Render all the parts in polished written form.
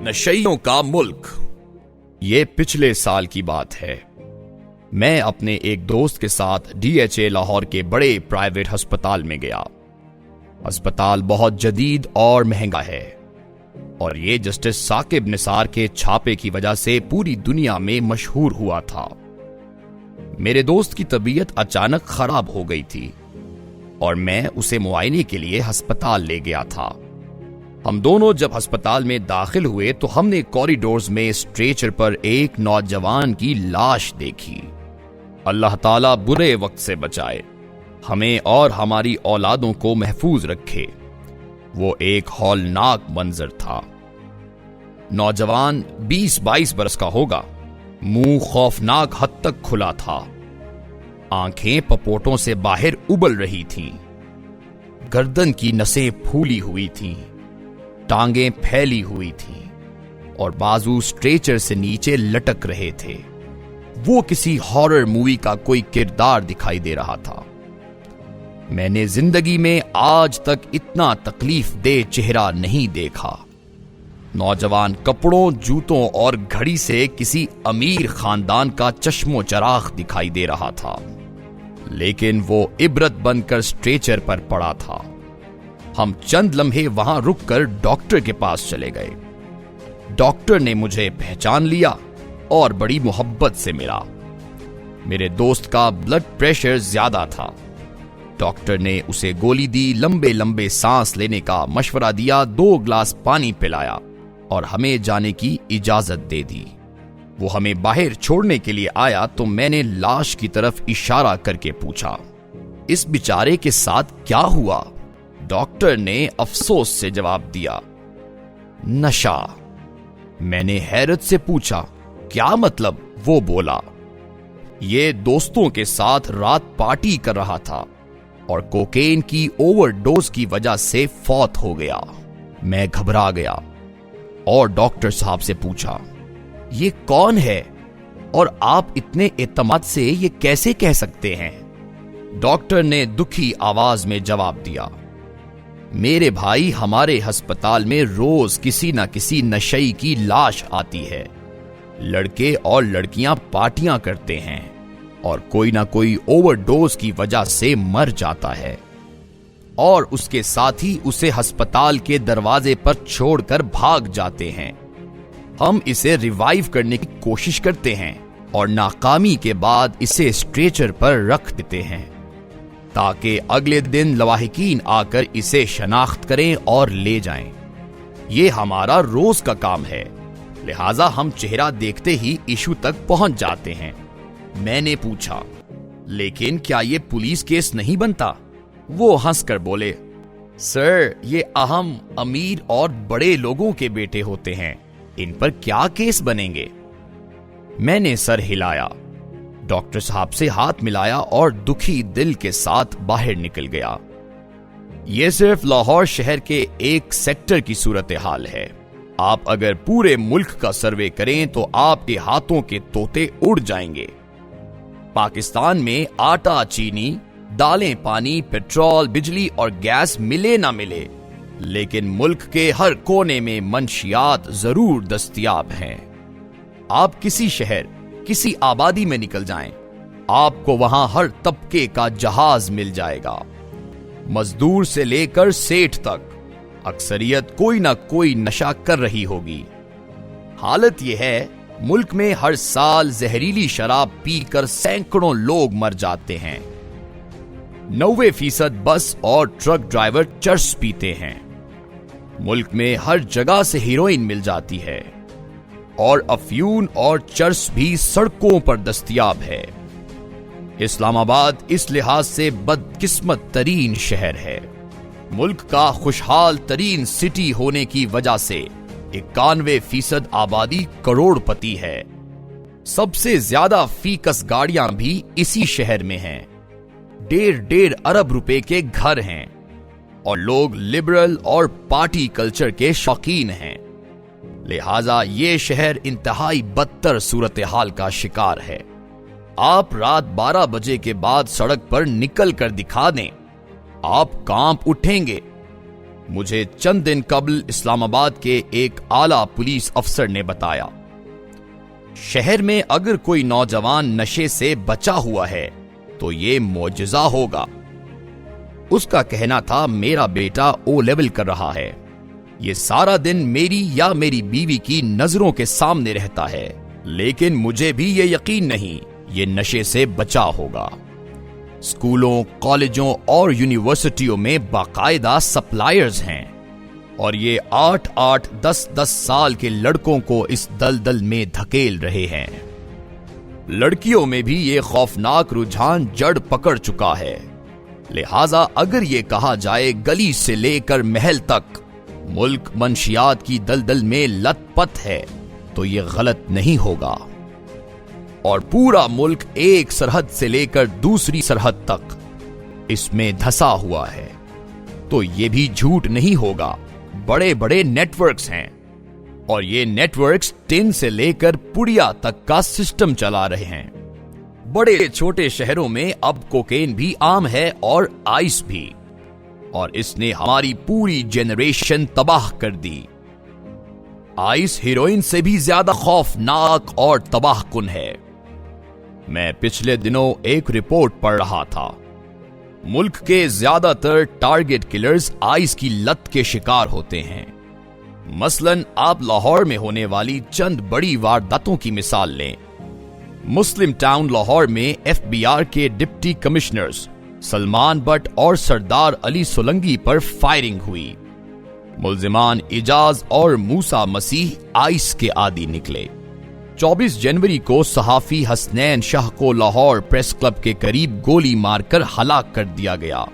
نشئیوں کا ملک۔ یہ پچھلے سال کی بات ہے۔ میں اپنے ایک دوست کے ساتھ DHA لاہور کے بڑے پرائیویٹ ہسپتال میں گیا۔ ہسپتال بہت جدید اور مہنگا ہے، اور یہ جسٹس ثاقب نثار کے چھاپے کی وجہ سے پوری دنیا میں مشہور ہوا تھا۔ میرے دوست کی طبیعت اچانک خراب ہو گئی تھی، اور میں اسے معائنے کے لیے ہسپتال لے گیا تھا۔ ہم دونوں جب ہسپتال میں داخل ہوئے تو ہم نے کوریڈورز میں اسٹریچر پر ایک نوجوان کی لاش دیکھی۔ اللہ تعالیٰ برے وقت سے بچائے، ہمیں اور ہماری اولادوں کو محفوظ رکھے۔ وہ ایک ہولناک منظر تھا۔ نوجوان 20-22 برس کا ہوگا، منہ خوفناک حد تک کھلا تھا، آنکھیں پپوٹوں سے باہر ابل رہی تھیں، گردن کی نسیں پھولی ہوئی تھیں، ٹانگیں پھیلی ہوئی تھیں، اور بازو اسٹریچر سے نیچے لٹک رہے تھے۔ وہ کسی ہارر مووی کا کوئی کردار دکھائی دے رہا تھا۔ میں نے زندگی میں آج تک اتنا تکلیف دہ چہرہ نہیں دیکھا۔ نوجوان کپڑوں، جوتوں اور گھڑی سے کسی امیر خاندان کا چشم و چراغ دکھائی دے رہا تھا، لیکن وہ عبرت بن کر اسٹریچر پر پڑا تھا۔ ہم چند لمحے وہاں رک کر ڈاکٹر کے پاس چلے گئے۔ ڈاکٹر نے مجھے پہچان لیا اور بڑی محبت سے ملا۔ میرے دوست کا بلڈ پریشر زیادہ تھا۔ ڈاکٹر نے اسے گولی دی، لمبے لمبے سانس لینے کا مشورہ دیا، 2 گلاس پانی پلایا اور ہمیں جانے کی اجازت دے دی۔ وہ ہمیں باہر چھوڑنے کے لیے آیا تو میں نے لاش کی طرف اشارہ کر کے پوچھا، اس بیچارے کے ساتھ کیا ہوا؟ ڈاکٹر نے افسوس سے جواب دیا، نشہ۔ میں نے حیرت سے پوچھا، کیا مطلب؟ وہ بولا، یہ دوستوں کے ساتھ رات پارٹی کر رہا تھا اور کوکین کی اوور ڈوز کی وجہ سے فوت ہو گیا۔ میں گھبرا گیا اور ڈاکٹر صاحب سے پوچھا، یہ کون ہے اور آپ اتنے اعتماد سے یہ کیسے کہہ سکتے ہیں؟ ڈاکٹر نے دکھی آواز میں جواب دیا، میرے بھائی، ہمارے ہسپتال میں روز کسی نہ کسی نشئی کی لاش آتی ہے۔ لڑکے اور لڑکیاں پارٹیاں کرتے ہیں اور کوئی نہ کوئی اوور ڈوز کی وجہ سے مر جاتا ہے، اور اس کے ساتھی اسے ہسپتال کے دروازے پر چھوڑ کر بھاگ جاتے ہیں۔ ہم اسے ریوائیو کرنے کی کوشش کرتے ہیں اور ناکامی کے بعد اسے اسٹریچر پر رکھ دیتے ہیں تاکہ اگلے دن لواحقین آ کر اسے شناخت کریں اور لے جائیں۔ یہ ہمارا روز کا کام ہے، لہٰذا ہم چہرہ دیکھتے ہی ایشو تک پہنچ جاتے ہیں۔ میں نے پوچھا، لیکن کیا یہ پولیس کیس نہیں بنتا؟ وہ ہنس کر بولے، سر، یہ اہم، امیر اور بڑے لوگوں کے بیٹے ہوتے ہیں، ان پر کیا کیس بنیں گے؟ میں نے سر ہلایا، ڈاکٹر صاحب سے ہاتھ ملایا اور دکھی دل کے ساتھ باہر نکل گیا۔ یہ صرف لاہور شہر کے ایک سیکٹر کی صورتحال ہے۔ آپ اگر پورے ملک کا سروے کریں تو آپ کے ہاتھوں کے طوطے اڑ جائیں گے۔ پاکستان میں آٹا، چینی، دالیں، پانی، پیٹرول، بجلی اور گیس ملے نہ ملے، لیکن ملک کے ہر کونے میں منشیات ضرور دستیاب ہیں۔ آپ کسی شہر، کسی آبادی میں نکل جائیں، آپ کو وہاں ہر طبقے کا جہاز مل جائے گا۔ مزدور سے لے کر سیٹھ تک اکثریت کوئی نہ کوئی نشہ کر رہی ہوگی۔ حالت یہ ہے، ملک میں ہر سال زہریلی شراب پی کر سینکڑوں لوگ مر جاتے ہیں۔ 90% بس اور ٹرک ڈرائیور چرس پیتے ہیں۔ ملک میں ہر جگہ سے ہیروئن مل جاتی ہے، اور افیون اور چرس بھی سڑکوں پر دستیاب ہے۔ اسلام آباد اس لحاظ سے بدقسمت ترین شہر ہے۔ ملک کا خوشحال ترین سٹی ہونے کی وجہ سے 91% آبادی کروڑ پتی ہے۔ سب سے زیادہ فیکس گاڑیاں بھی اسی شہر میں ہیں۔ 1.5 ارب روپے کے گھر ہیں، اور لوگ لبرل اور پارٹی کلچر کے شوقین ہیں۔ لہٰذا یہ شہر انتہائی بدتر صورتحال کا شکار ہے۔ آپ رات 12 بجے کے بعد سڑک پر نکل کر دکھا دیں، آپ کانپ اٹھیں گے۔ مجھے چند دن قبل اسلام آباد کے ایک اعلیٰ پولیس افسر نے بتایا، شہر میں اگر کوئی نوجوان نشے سے بچا ہوا ہے تو یہ معجزہ ہوگا۔ اس کا کہنا تھا میرا بیٹا او لیول کر رہا ہے، یہ سارا دن میری یا میری بیوی کی نظروں کے سامنے رہتا ہے، لیکن مجھے بھی یہ یقین نہیں یہ نشے سے بچا ہوگا۔ اسکولوں، کالجوں اور یونیورسٹیوں میں باقاعدہ سپلائرز ہیں اور یہ 8-10 سال کے لڑکوں کو اس دلدل میں دھکیل رہے ہیں۔ لڑکیوں میں بھی یہ خوفناک رجحان جڑ پکڑ چکا ہے، لہذا اگر یہ کہا جائے گلی سے لے کر محل تک ملک منشیات کی دلدل میں لت پت ہے تو یہ غلط نہیں ہوگا، اور پورا ملک ایک سرحد سے لے کر دوسری سرحد تک اس میں دھسا ہوا ہے تو یہ بھی جھوٹ نہیں ہوگا۔ بڑے بڑے نیٹ ورکس ہیں اور یہ نیٹ ورکس ٹن سے لے کر پڑیا تک کا سسٹم چلا رہے ہیں۔ بڑے چھوٹے شہروں میں اب کوکین بھی عام ہے اور آئس بھی، اور اس نے ہماری پوری جنریشن تباہ کر دی۔ آئس ہیروئن سے بھی زیادہ خوفناک اور تباہ کن ہے۔ میں پچھلے دنوں ایک رپورٹ پڑھ رہا تھا، ملک کے زیادہ تر ٹارگٹ کلرز آئس کی لت کے شکار ہوتے ہیں۔ مثلاً آپ لاہور میں ہونے والی چند بڑی وارداتوں کی مثال لیں۔ مسلم ٹاؤن لاہور میں ایف بی آر کے ڈپٹی کمشنرز سلمان بٹ اور سردار علی سولنگی پر فائرنگ ہوئی۔ ملزمان اجاز اور موسیٰ مسیح آئس کے عادی نکلے۔ 24 جنوری کو صحافی حسنین شاہ کو لاہور پریس کلب کے قریب گولی مار کر ہلاک کر دیا گیا۔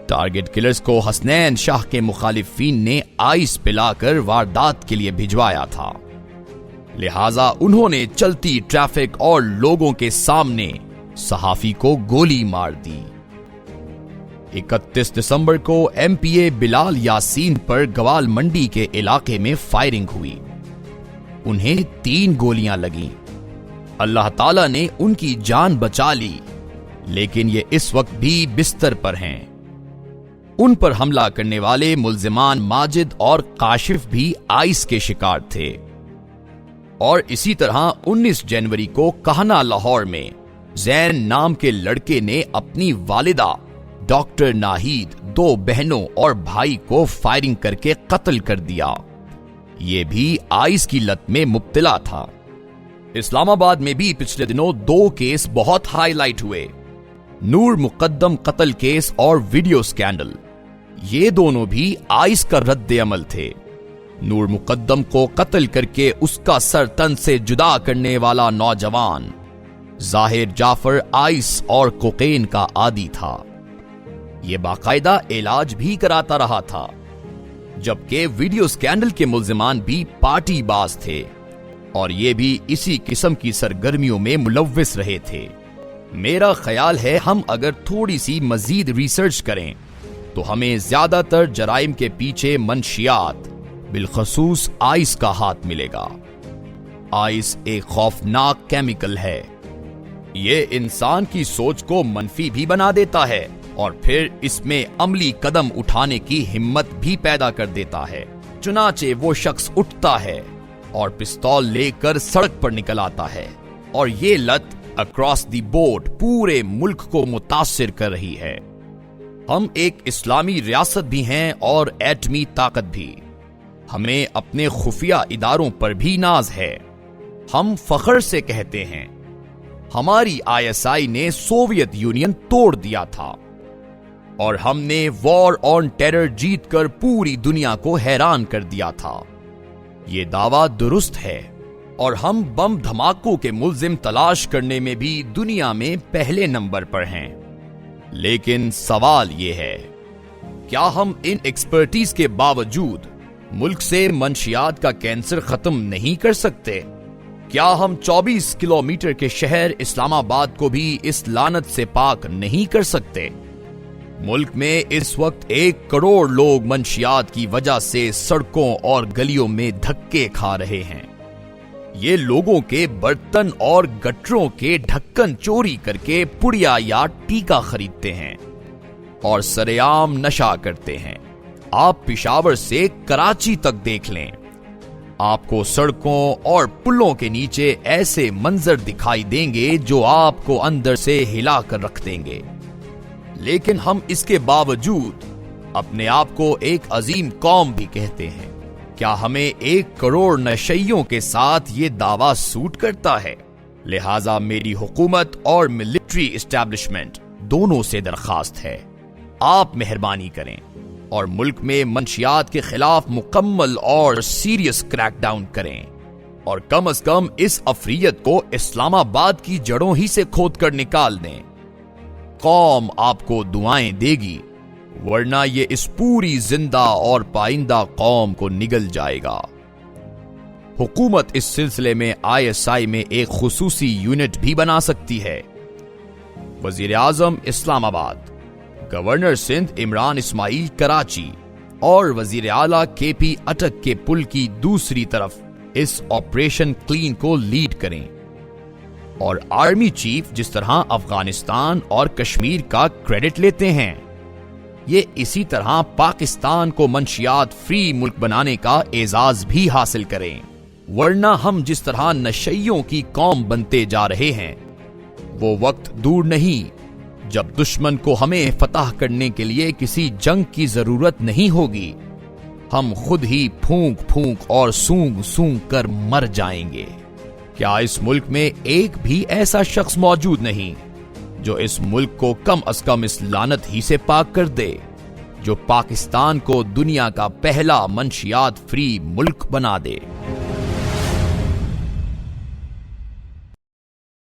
ٹارگٹ کلرز کو حسنین شاہ کے مخالفین نے آئس پلا کر واردات کے لیے بھجوایا تھا، لہذا انہوں نے چلتی ٹریفک اور لوگوں کے سامنے صحافی کو گولی مار دی۔ 31 دسمبر کو ایم پی اے بلال یاسین پر گوال منڈی کے علاقے میں فائرنگ ہوئی، انہیں 3 گولیاں لگیں۔ اللہ تعالیٰ نے ان کی جان بچا لی، لیکن یہ اس وقت بھی بستر پر ہیں۔ ان پر حملہ کرنے والے ملزمان ماجد اور کاشف بھی آئس کے شکار تھے۔ اور اسی طرح 19 جنوری کو کہنا لاہور میں زین نام کے لڑکے نے اپنی والدہ ڈاکٹر ناہید، 2 بہنوں اور بھائی کو فائرنگ کر کے قتل کر دیا۔ یہ بھی آئس کی لت میں مبتلا تھا۔ اسلام آباد میں بھی پچھلے دنوں 2 کیس بہت ہائی لائٹ ہوئے، نور مقدم قتل کیس اور ویڈیو سکینڈل۔ یہ دونوں بھی آئس کا رد عمل تھے۔ نور مقدم کو قتل کر کے اس کا سر تن سے جدا کرنے والا نوجوان ظاہر جعفر آئس اور کوکین کا عادی تھا۔ یہ باقاعدہ علاج بھی کراتا رہا تھا، جبکہ ویڈیو سکینڈل کے ملزمان بھی پارٹی باز تھے اور یہ بھی اسی قسم کی سرگرمیوں میں ملوث رہے تھے۔ میرا خیال ہے ہم اگر تھوڑی سی مزید ریسرچ کریں تو ہمیں زیادہ تر جرائم کے پیچھے منشیات، بالخصوص آئس کا ہاتھ ملے گا۔ آئس ایک خوفناک کیمیکل ہے، یہ انسان کی سوچ کو منفی بھی بنا دیتا ہے اور پھر اس میں عملی قدم اٹھانے کی ہمت بھی پیدا کر دیتا ہے۔ چنانچہ وہ شخص اٹھتا ہے اور پستول لے کر سڑک پر نکل آتا ہے، اور یہ لت اکراس دی بورڈ پورے ملک کو متاثر کر رہی ہے۔ ہم ایک اسلامی ریاست بھی ہیں اور ایٹمی طاقت بھی۔ ہمیں اپنے خفیہ اداروں پر بھی ناز ہے۔ ہم فخر سے کہتے ہیں ہماری ISI نے سوویت یونین توڑ دیا تھا، اور ہم نے وار آن ٹیرر جیت کر پوری دنیا کو حیران کر دیا تھا۔ یہ دعویٰ درست ہے، اور ہم بم دھماکوں کے ملزم تلاش کرنے میں بھی دنیا میں پہلے نمبر پر ہیں۔ لیکن سوال یہ ہے، کیا ہم ان ایکسپرٹیز کے باوجود ملک سے منشیات کا کینسر ختم نہیں کر سکتے؟ کیا ہم 24 کلومیٹر کے شہر اسلام آباد کو بھی اس لعنت سے پاک نہیں کر سکتے؟ ملک میں اس وقت 1 کروڑ لوگ منشیات کی وجہ سے سڑکوں اور گلیوں میں دھکے کھا رہے ہیں۔ یہ لوگوں کے برتن اور گٹروں کے ڈھکن چوری کر کے پڑیا یا ٹیکا خریدتے ہیں اور سرعام نشہ کرتے ہیں۔ آپ پشاور سے کراچی تک دیکھ لیں، آپ کو سڑکوں اور پلوں کے نیچے ایسے منظر دکھائی دیں گے جو آپ کو اندر سے ہلا کر رکھ دیں گے۔ لیکن ہم اس کے باوجود اپنے آپ کو ایک عظیم قوم بھی کہتے ہیں۔ کیا ہمیں 1 کروڑ نشئیوں کے ساتھ یہ دعویٰ سوٹ کرتا ہے؟ لہٰذا میری حکومت اور ملٹری اسٹیبلشمنٹ دونوں سے درخواست ہے، آپ مہربانی کریں اور ملک میں منشیات کے خلاف مکمل اور سیریس کریک ڈاؤن کریں، اور کم از کم اس افریت کو اسلام آباد کی جڑوں ہی سے کھود کر نکال دیں۔ قوم آپ کو دعائیں دے گی، ورنہ یہ اس پوری زندہ اور پائندہ قوم کو نگل جائے گا۔ حکومت اس سلسلے میں ISI میں ایک خصوصی یونٹ بھی بنا سکتی ہے۔ وزیر اعظم اسلام آباد، گورنر سندھ عمران اسماعیل کراچی اور وزیر اعلیٰ KP اٹک کے پل کی دوسری طرف اس آپریشن کلین کو لیڈ کریں، اور آرمی چیف جس طرح افغانستان اور کشمیر کا کریڈٹ لیتے ہیں، یہ اسی طرح پاکستان کو منشیات فری ملک بنانے کا اعزاز بھی حاصل کریں، ورنہ ہم جس طرح نشئیوں کی قوم بنتے جا رہے ہیں، وہ وقت دور نہیں جب دشمن کو ہمیں فتح کرنے کے لیے کسی جنگ کی ضرورت نہیں ہوگی، ہم خود ہی پھونک پھونک اور سونگ سونگ کر مر جائیں گے۔ کیا اس ملک میں ایک بھی ایسا شخص موجود نہیں جو اس ملک کو کم از کم اس لعنت ہی سے پاک کر دے، جو پاکستان کو دنیا کا پہلا منشیات فری ملک بنا دے؟